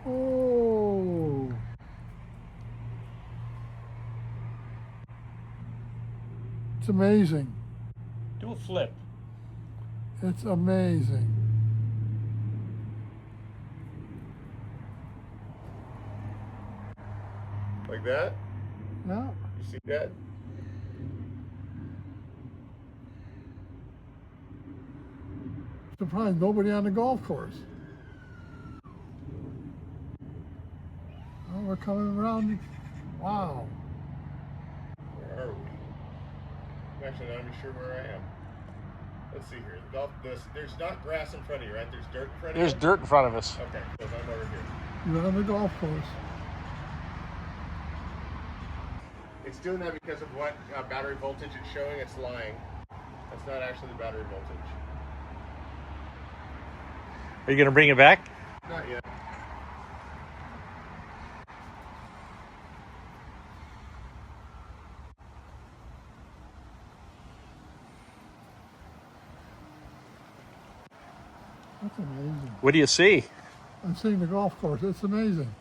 Oh. It's amazing. Do a flip. It's amazing. Like that? Yeah. You see that? Surprised nobody on the golf course. Oh, we're coming around. Wow. Where are we? I'm actually not even sure where I am. Let's see here. The golf. There's not grass in front of you, right? There's dirt in front of you. There's dirt in front of us. Okay, because I'm over here. You're on the golf course. It's doing that because of what battery voltage it's showing. It's lying. That's not actually the battery voltage. Are you gonna bring it back? Not yet. That's amazing. What do you see? I'm seeing the golf course. It's amazing.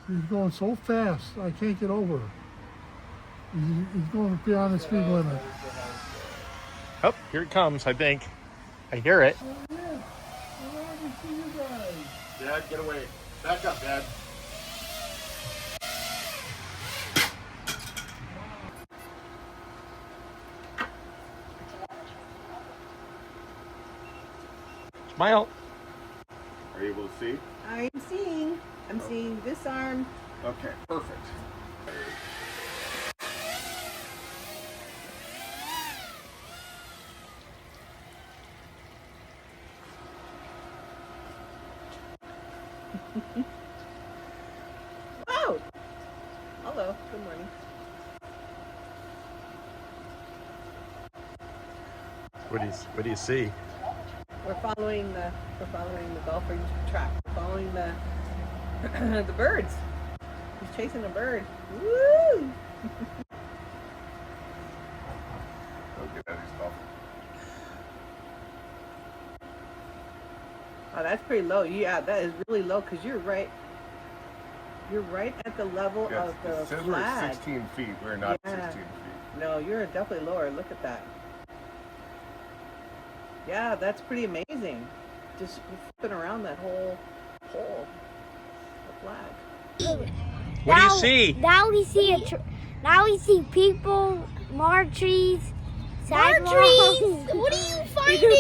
He's going so fast, I can't get over. He's going beyond the speed limit. Oh, here it comes, I think. I hear it. Oh, yeah. I want to see you guys. Dad, get away. Back up, Dad. Smile. Are you able to see? I'm seeing this arm. Okay, perfect. Oh! Hello, good morning. What do you see? We're following the golfer's track. We're following the the birds. He's chasing a bird. Woo! Okay, that is golf. Oh, that's pretty low. Yeah, that is really low because you're right at the level Yes, of it the says we're at flag. 16 feet. We're not Yeah. 16 feet. No, you're definitely lower. Look at that. Yeah, that's pretty amazing. Just flipping around that whole pole, the flag. What do you see? Now we see now we see people, more trees, sidewalks. What are you finding?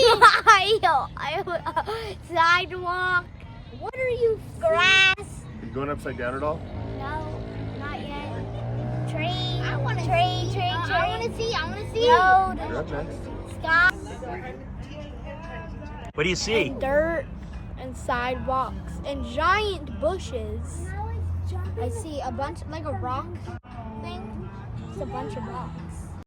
Sidewalk. What are you? Grass. Are you going upside down at all? No, not yet. Train. I want to train, see. train, I train. want to see. I want to see. Road. Okay. Sky. What do you see? Dirt and sidewalks and giant bushes. I see a bunch, like a rock thing. It's a bunch of rocks.